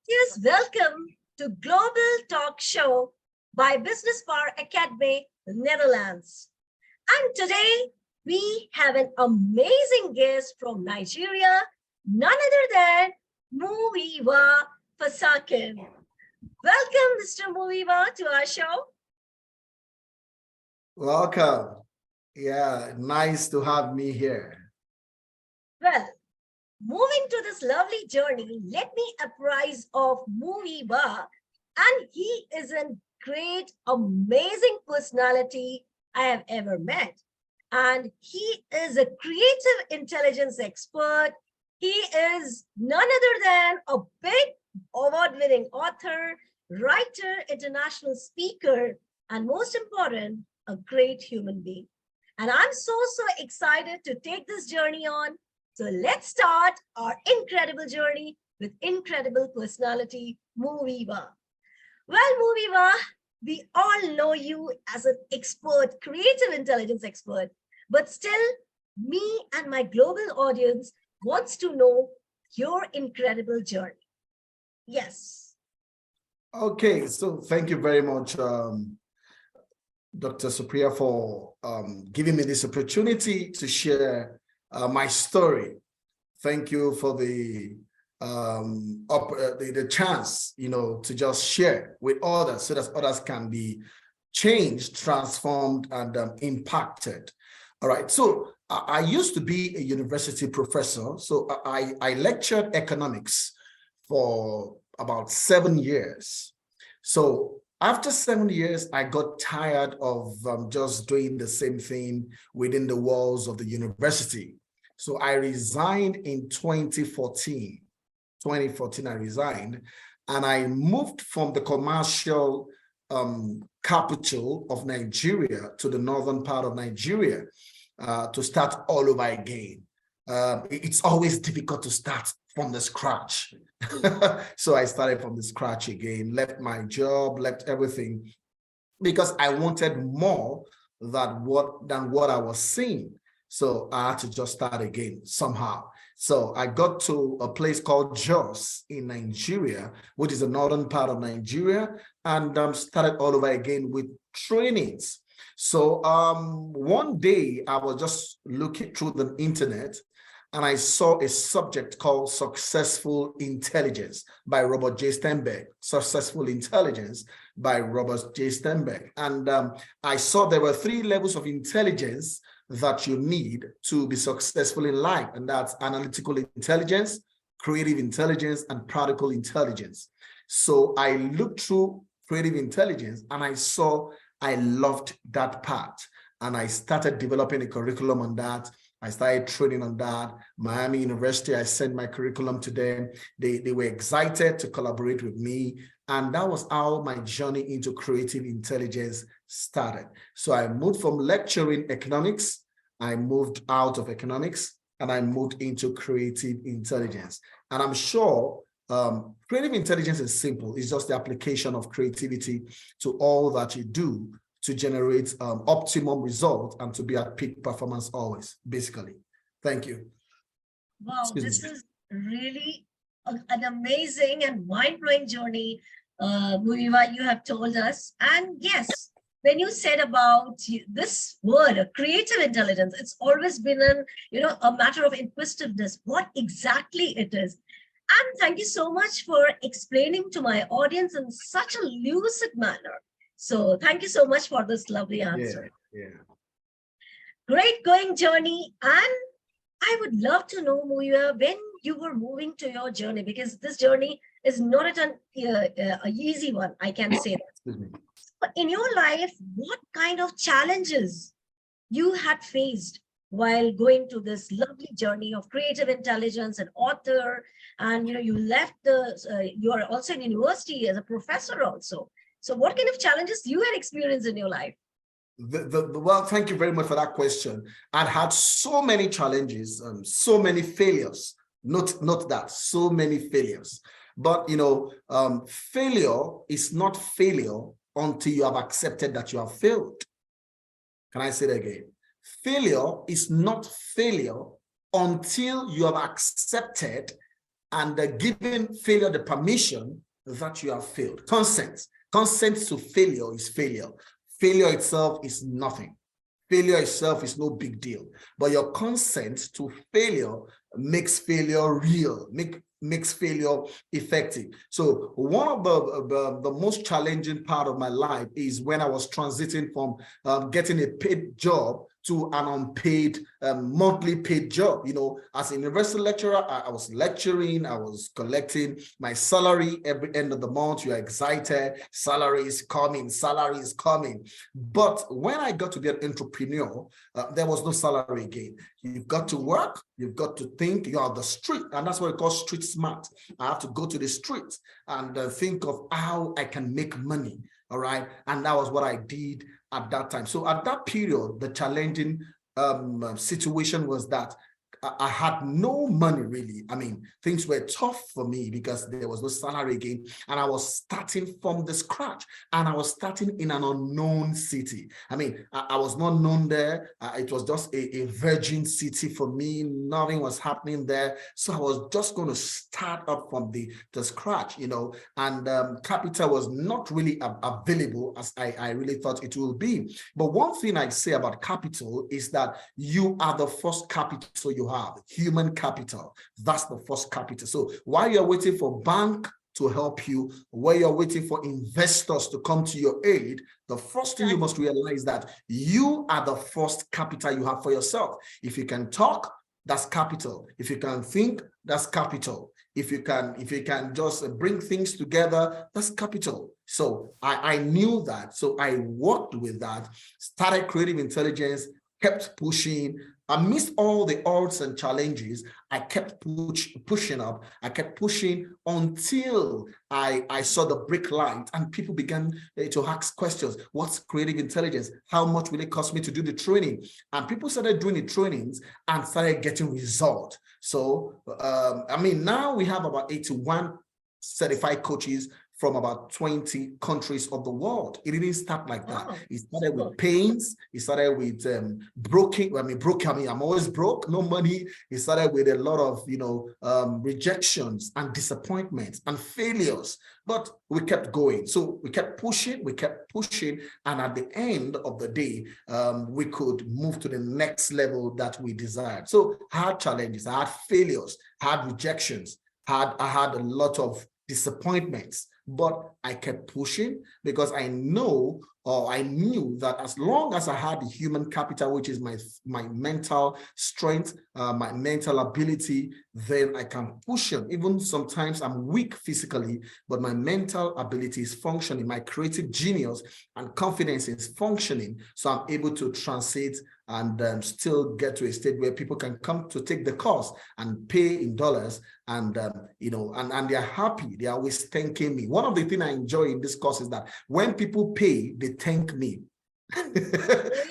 Yes, welcome to Global Talk Show by Business Bar Academy, Netherlands. And today we have an amazing guest from Nigeria, none other than Muyiwa Fasakin. Welcome, Mr. Muyiwa, to our show. Welcome. Yeah, nice to have me here. Well, moving to this lovely journey, let me apprise of Muyiwa, and he is a great, amazing personality I have ever met. And he is a creative intelligence expert. He is none other than a big award-winning author, writer, international speaker, and most important, a great human being. And I'm so excited to take this journey on. So let's start our incredible journey with incredible personality, Muyiwa. Well, Muyiwa, we all know you as an expert, creative intelligence expert, but still, me and my global audience wants to know your incredible journey. Yes. Okay, so thank you very much, Dr. Supriya, for giving me this opportunity to share my story. Thank you for the chance, to just share with others so that others can be changed, transformed, and impacted. All right, so I used to be a university professor. So I lectured economics for about 7 years. So after 7 years, I got tired of just doing the same thing within the walls of the university. So I resigned in 2014. 2014, I resigned, and I moved from the commercial capital of Nigeria to the northern part of Nigeria to start all over again. It's always difficult to start from the scratch. So I started from the scratch again, left my job, left everything, because I wanted more than what I was seeing. So I had to just start again somehow. So I got to a place called Jos in Nigeria, which is the northern part of Nigeria, and started all over again with trainings. So one day I was just looking through the internet, and I saw a subject called Successful Intelligence by Robert J. Sternberg. Successful Intelligence by Robert J. Sternberg. And I saw there were 3 levels of intelligence that you need to be successful in life. And that's analytical intelligence, creative intelligence, and practical intelligence. So I looked through creative intelligence and I saw I loved that part. And I started developing a curriculum on that. I started training on that. Miami University, I sent my curriculum to them. They were excited to collaborate with me. And that was how my journey into creative intelligence started. So I moved from lecturing economics, I moved out of economics, and I moved into creative intelligence. And I'm sure creative intelligence is simple. It's just the application of creativity to all that you do to generate optimum result and to be at peak performance always, basically. Thank you. Wow, this is really an amazing and mind-blowing journey, Muyiwa, you have told us. And yes, when you said about this word, creative intelligence, it's always been a matter of inquisitiveness, what exactly it is. And thank you so much for explaining to my audience in such a lucid manner. So thank you so much for this lovely answer. Yeah. Great going journey. And I would love to know, Muyiwa, when you were moving to your journey, because this journey is not an easy one, I can say that. But in your life, what kind of challenges you had faced while going to this lovely journey of creative intelligence and author, and you left you are also in university as a professor also. So what kind of challenges you had experienced in your life? Well, thank you very much for that question. I'd had so many challenges, so many failures. Not that, so many failures. But failure is not failure until you have accepted that you have failed. Can I say that again? Failure is not failure until you have accepted and giving failure the permission that you have failed. Consent to failure is failure. Failure itself is nothing. Failure itself is no big deal, but your consent to failure makes failure real, makes failure effective. So one of the most challenging part of my life is when I was transiting from getting a paid job to an unpaid monthly paid job. You know, as a university lecturer, I was lecturing, I was collecting my salary every end of the month. You're excited, salary is coming, salary is coming. But when I got to be an entrepreneur, there was no salary again. You've got to work, you've got to think, you're on the street, and that's what we call street smart. I have to go to the street and think of how I can make money. All right. And that was what I did at that time. So at that period, the challenging situation was that I had no money really. I mean, things were tough for me because there was no salary again, and I was starting from the scratch, and I was starting in an unknown city. I mean, I was not known there. It was just a virgin city for me. Nothing was happening there. So I was just going to start up from the scratch, you know, and capital was not really available as I really thought it will be. But one thing I say about capital is that you are the first capital you have, human capital. That's the first capital. So while you're waiting for bank to help you, while you're waiting for investors to come to your aid, the first thing you must realize that you are the first capital you have for yourself. If you can talk, that's capital. If you can think, that's capital. If you can just bring things together, that's capital. So I knew that. So I worked with that, started creative intelligence, kept pushing. Amidst all the odds and challenges, I kept pushing up. I kept pushing until I saw the brick light, and people began to ask questions. What's creative intelligence? How much will it cost me to do the training? And people started doing the trainings and started getting results. So, I mean, now we have about 81 certified coaches from about 20 countries of the world. It didn't start like that. Wow. It started with pains. It started with broken. I'm always broke, no money. It started with a lot of, rejections and disappointments and failures. But we kept going. So we kept pushing. And at the end of the day, we could move to the next level that we desired. So I had challenges. I had failures. I had rejections. I had a lot of disappointments, but I kept pushing because I knew that as long as I had the human capital, which is my mental strength, my mental ability, then I can push on. Even sometimes I'm weak physically, but my mental ability is functioning. My creative genius and confidence is functioning. So I'm able to translate and still get to a state where people can come to take the course and pay in dollars, and and they're happy. They're always thanking me. One of the things I enjoy in this course is that when people pay, they thank me.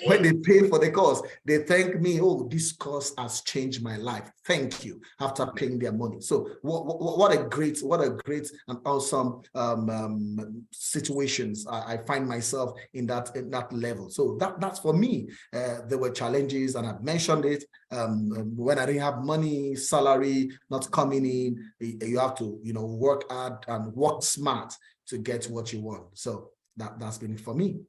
When they pay for the course, they thank me. Oh, this course has changed my life. Thank you. After paying their money. So what a great and awesome situations I find myself in that level. So that's for me. There were challenges, and I've mentioned it. When I didn't have money, salary not coming in, you have to work hard and work smart to get what you want. So that's been it for me.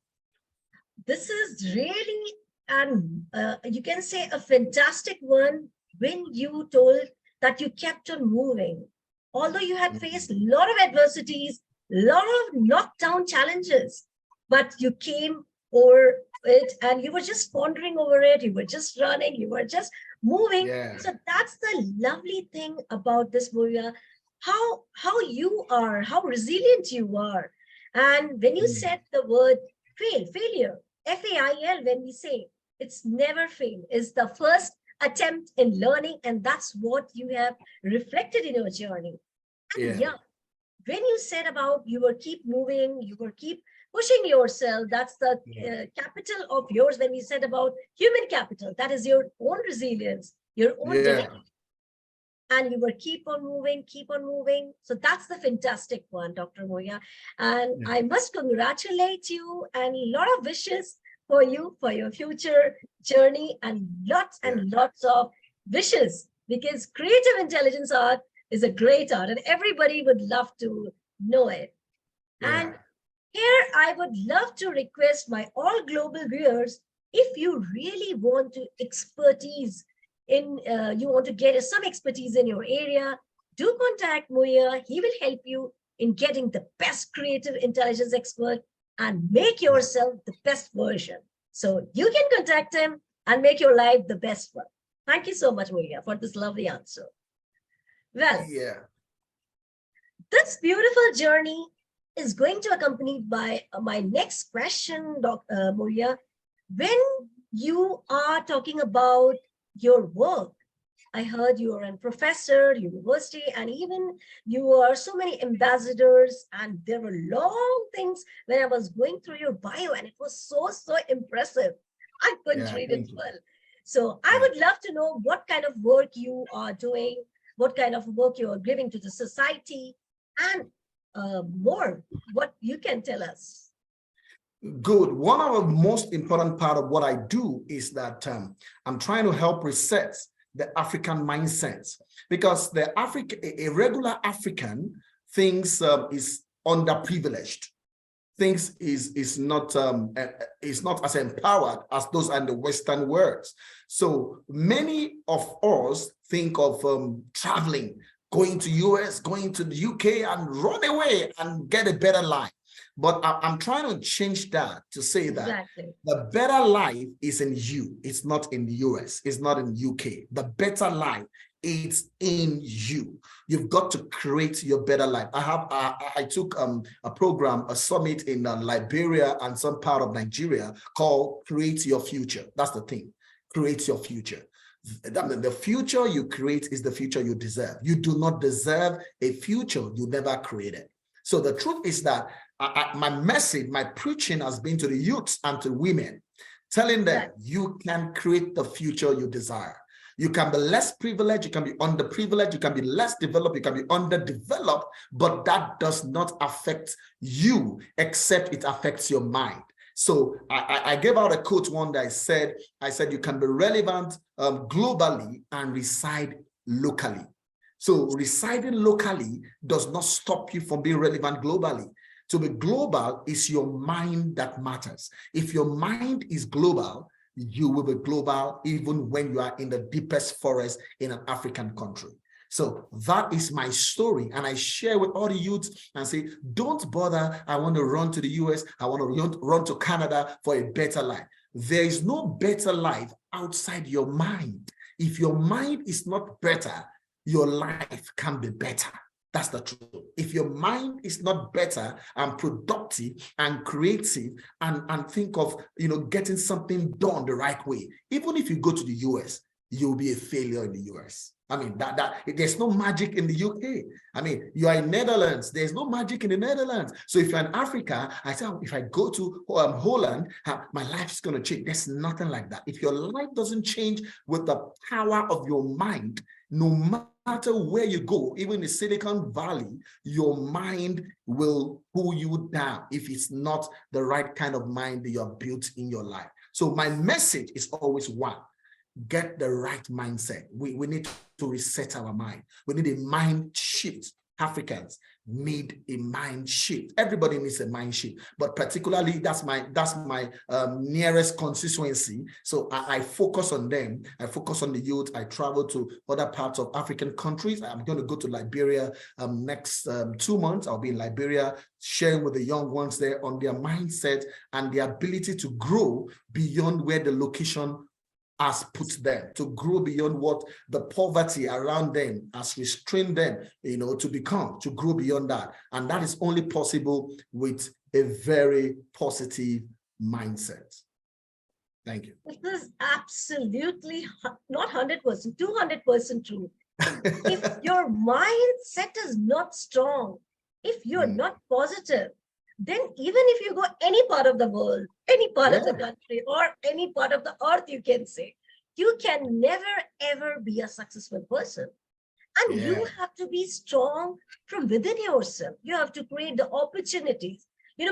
This is really, and you can say, a fantastic one when you told that you kept on moving. Although you had faced a lot of adversities, a lot of knockdown challenges, but you came over it and you were just pondering over it. You were just running, you were just moving. Yeah. So that's the lovely thing about this, Muyiwa, how you are, how resilient you are. And when you said the word failure, FAIL, when we say it's never fail, is the first attempt in learning, and that's what you have reflected in your journey. And when you said about you were keep moving, you were keep pushing yourself, that's the capital of yours. When we said about human capital, that is your own resilience, your own dedication. And you were keep on moving. So that's the fantastic one, Dr. Muyiwa. And I must congratulate you, and a lot of wishes for you, for your future journey, and lots of wishes, because creative intelligence are is a great art, and everybody would love to know it. And Yeah. here I would love to request my all global viewers, if you really want to expertise in, you want to get some expertise in your area, do contact Muyiwa. He will help you in getting the best creative intelligence expert and make Yeah. yourself the best version. So you can contact him and make your life the best one. Thank you so much, Muyiwa, for this lovely answer. Well, Yeah. this beautiful journey is going to accompanied by my next question, Dr. Muyiwa. When you are talking about your work, I heard you are a professor, university, and even you are so many ambassadors, and there were long things when I was going through your bio, and it was so impressive. I couldn't Yeah. read it Thank you. well. So I Yeah. would love to know what kind of work you are doing, what kind of work you are giving to the society, and more, what you can tell us. Good. One of the most important part of what I do is that I'm trying to help reset the African mindset, because a regular African thinks is underprivileged, thinks is not as empowered as those in the Western worlds. So many of us think of traveling, going to US, going to the UK, and run away and get a better life. But I'm trying to change that to say that Exactly. the better life is in you. It's not in the US. It's not in the UK. The better life is in you. You've got to create your better life. I took a program, a summit in Liberia and some part of Nigeria called Create Your Future. That's the thing. Create your future. The future you create is the future you deserve. You do not deserve a future you never created. So the truth is that my message, my preaching has been to the youths and to women, telling them you can create the future you desire. You can be less privileged, you can be underprivileged, you can be less developed, you can be underdeveloped, but that does not affect you except it affects your mind. So I gave out a quote one day. I said you can be relevant globally and reside locally. So residing locally does not stop you from being relevant globally. To be global is your mind that matters. If your mind is global, you will be global even when you are in the deepest forest in an African country. So that is my story, and I share with all the youths and say, don't bother, I want to run to the US, I want to run to Canada for a better life. There is no better life outside your mind. If your mind is not better, your life can be better. That's the truth. If your mind is not better and productive and creative and think of getting something done the right way, even if you go to the US, you'll be a failure in the US. I mean, there's no magic in the UK. I mean, you are in Netherlands. There's no magic in the Netherlands. So if you're in Africa, I say, if I go to Holland, my life is going to change. There's nothing like that. If your life doesn't change with the power of your mind, no matter where you go, even in Silicon Valley, your mind will pull you down if it's not the right kind of mind that you have built in your life. So my message is always one: get the right mindset. We need to reset our mind. We need a mind shift. Africans need a mind shift. Everybody needs a mind shift, but particularly that's my nearest constituency. So I focus on them. I focus on the youth. I travel to other parts of African countries. I'm going to go to Liberia next 2 months. I'll be in Liberia sharing with the young ones there on their mindset and their ability to grow beyond where the location has put them, to grow beyond what the poverty around them has restrained them, to grow beyond that. And that is only possible with a very positive mindset. Thank you. This is absolutely not 100%, 200% true. If your mindset is not strong, if you're not positive, then even if you go any part of the world, any part of the country, or any part of the earth, you can say, you can never, ever be a successful person. And you have to be strong from within yourself. You have to create the opportunities.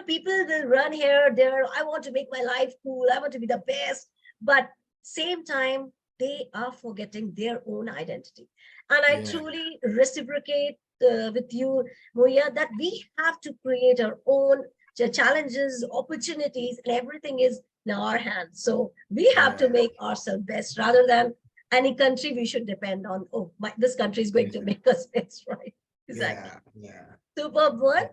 People will run here, there, I want to make my life cool, I want to be the best, but same time, they are forgetting their own identity. And I Yeah. truly reciprocate with you, Muyiwa, that we have to create our own challenges, opportunities, and everything is in our hands. So we have to Yeah. make ourselves best rather than any country we should depend on. Oh, this country is going to make us best, right? Exactly. Yeah. Yeah. Superb one.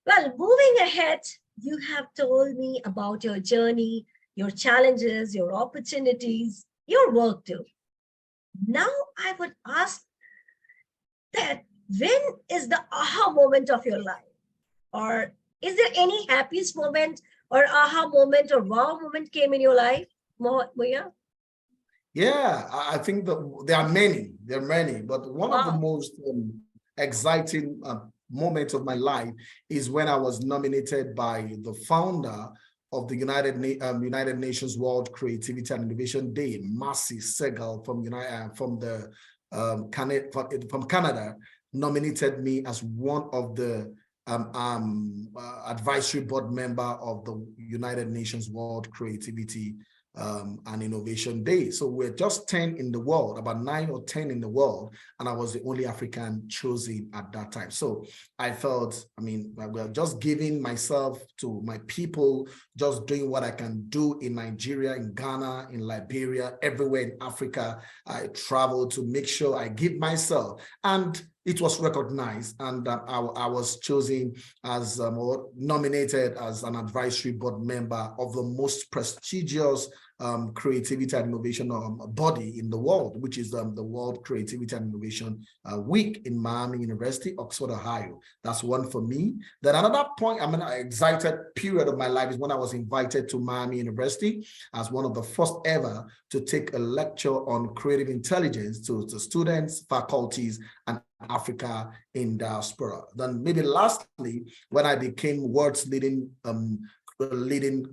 Well, moving ahead, you have told me about your journey, your challenges, your opportunities, your work too. Now I would ask that when is the aha moment of your life? Or is there any happiest moment or aha moment or wow moment came in your life, Muyiwa? Yeah, I think that there are many. There are many, but one of the Wow. most exciting moments of my life is when I was nominated by the founder of the United Nations World Creativity and Innovation Day, Marcy Segal from Canada, nominated me as one of the advisory board member of the United Nations World Creativity and Innovation Day. So we're just 10 in the world, about 9 or 10 in the world, and I was the only African chosen at that time. So I felt, I mean, we're just giving myself to my people, just doing what I can do in Nigeria, in Ghana, in Liberia, everywhere in Africa. I travel to make sure I give myself, and it was recognized, and I was chosen as or nominated as an advisory board member of the most prestigious creativity and innovation body in the world, which is the World Creativity and Innovation Week in Miami University, Oxford, Ohio. That's one for me. Then another point, I'm an excited period of my life is when I was invited to Miami University as one of the first ever to take a lecture on creative intelligence to students, faculties, and Africa in diaspora. Then maybe lastly, when I became world's leading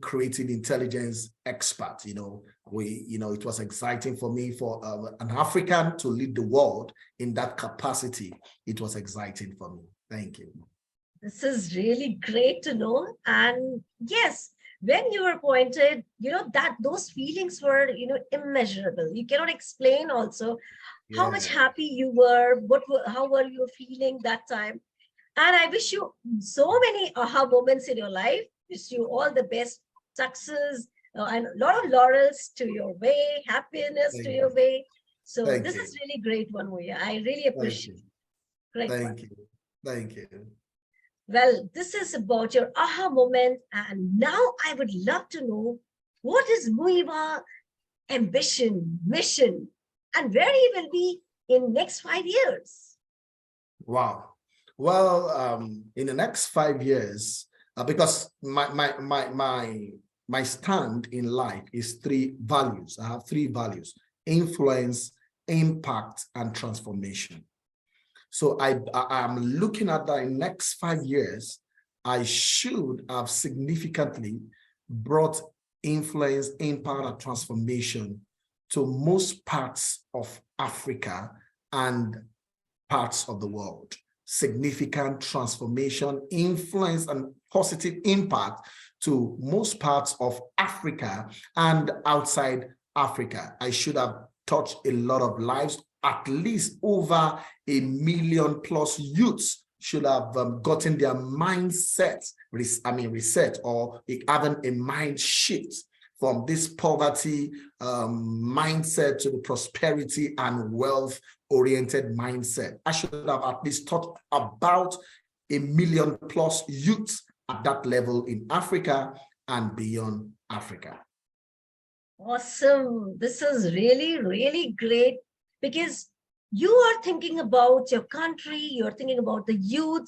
creative intelligence expert, it was exciting for me for an African to lead the world in that capacity. It was exciting for me. Thank you. This is really great to know. And yes, when you were appointed, that those feelings were, immeasurable. You cannot explain also how much Yeah. happy you were, how were you feeling that time. And I wish you so many aha moments in your life. Wish you all the best success and a lot of laurels to your way, happiness to Thank your you. way. So Thank this you. is really great one, Muyiwa. I really Thank appreciate you. it. Great one. Thank you. Thank you. Well, this is about your aha moment. And now I would love to know what is Muyiwa ambition, mission, and where he will be in next 5 years. Wow. Well, in the next 5 years, because my stand in life is 3 values. I have 3 values: influence, impact, and transformation. So I'm looking at that in next 5 years, I should have significantly brought influence, impact, and transformation to most parts of Africa and parts of the world. Significant transformation, influence, and positive impact to most parts of Africa and outside Africa. I should have touched a lot of lives. At least over 1 million+ youths should have gotten their mindset, reset, or having a mind shift from this poverty mindset to the prosperity and wealth-oriented mindset. I should have at least thought about 1 million+ youths at that level in Africa and beyond Africa. Awesome. This is really, really great because you are thinking about your country, you're thinking about the youth,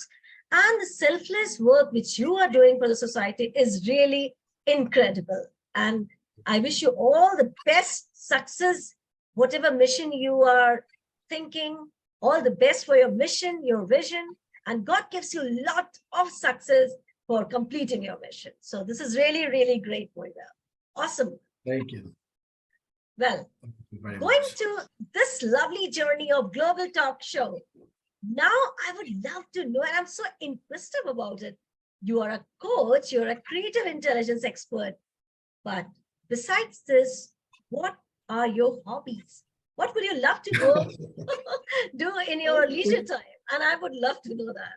and the selfless work which you are doing for the society is really incredible. And I wish you all the best success, whatever mission you are thinking, all the best for your mission, your vision, and God gives you a lot of success for completing your mission. So this is really, really great, Muyiwa. Awesome. Thank you. Well, Thank you very going much. to this lovely journey of Global Talk Show, now I would love to know, and I'm so inquisitive about it. You are a coach, you're a creative intelligence expert, but besides this, what are your hobbies? What would you love to go do in your leisure time? And I would love to know that.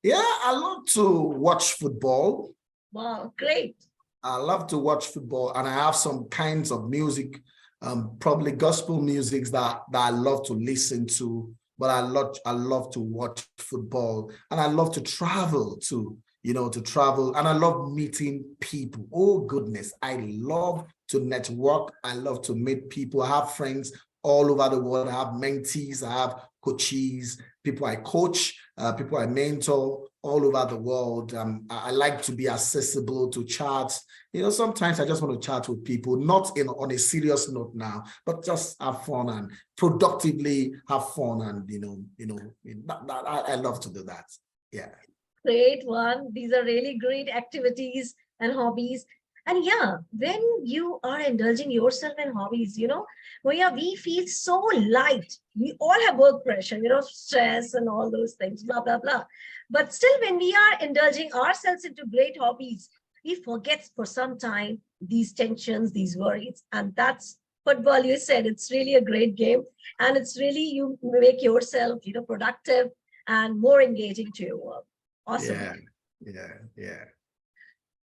Yeah, I love to watch football. Wow, great. I love to watch football, and I have some kinds of music, probably gospel music that I love to listen to. But I love to watch football, and I love to travel to travel, and I love meeting people. Oh goodness, I love to network. I love to meet people. I have friends all over the world. I have mentees. I have coaches, people I coach, people I mentor all over the world. I like to be accessible to chat. Sometimes I just want to chat with people, not on a serious note now, but just have fun and productively have fun. And I love to do that. Yeah. Great one. These are really great activities and hobbies. And yeah, when you are indulging yourself in hobbies, where we feel so light. We all have work pressure, stress and all those things, blah, blah, blah. But still, when we are indulging ourselves into great hobbies, we forget for some time these tensions, these worries. And that's football, you said. It's really a great game. And it's really, you make yourself, productive and more engaging to your work. Awesome. Yeah.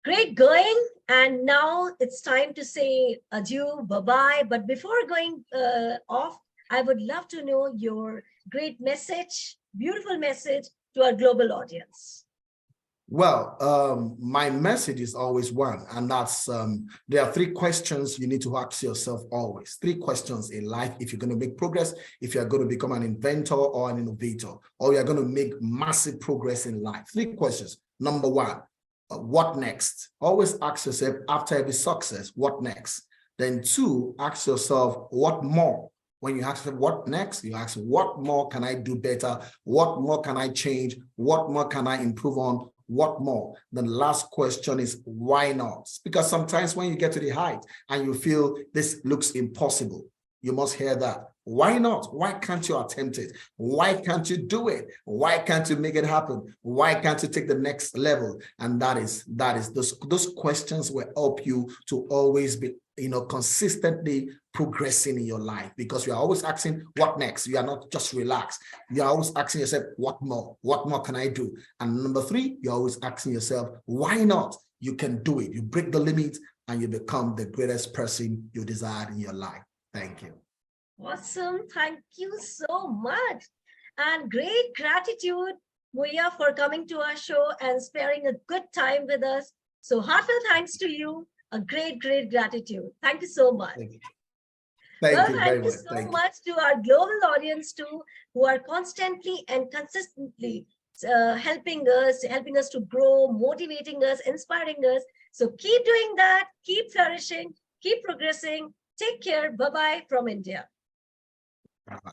Great going. And now it's time to say adieu, bye-bye. But before going off, I would love to know your great message, beautiful message to our global audience. Well, my message is always one, and that's there are three questions you need to ask yourself always. Three questions in life if you're going to make progress, if you're going to become an inventor or an innovator, or you're going to make massive progress in life. Three questions. Number one, what next? Always ask yourself after every success, what next? Then two, ask yourself, what more? When you ask what next, you ask, what more can I do better? What more can I change? What more can I improve on? What more? The last question is, why not? Because sometimes when you get to the height and you feel this looks impossible, you must hear that. Why not? Why can't you attempt it? Why can't you do it? Why can't you make it happen? Why can't you take the next level? And that is those questions will help you to always be consistently progressing in your life, because you are always asking what next. You are not just relaxed. You are always asking yourself, what more? What more can I do? And number three, you're always asking yourself, why not? You can do it. You break the limit and you become the greatest person you desire in your life. Thank you. Awesome. Thank you so much. And great gratitude, Muyiwa, for coming to our show and sparing a good time with us. So heartfelt thanks to you. A great, great gratitude. Thank you so much. Thank you. Thank you very much. Thank you so much to our global audience too, who are constantly and consistently helping us to grow, motivating us, inspiring us. So keep doing that, keep flourishing, keep progressing. Take care. Bye-bye from India. Bye-bye.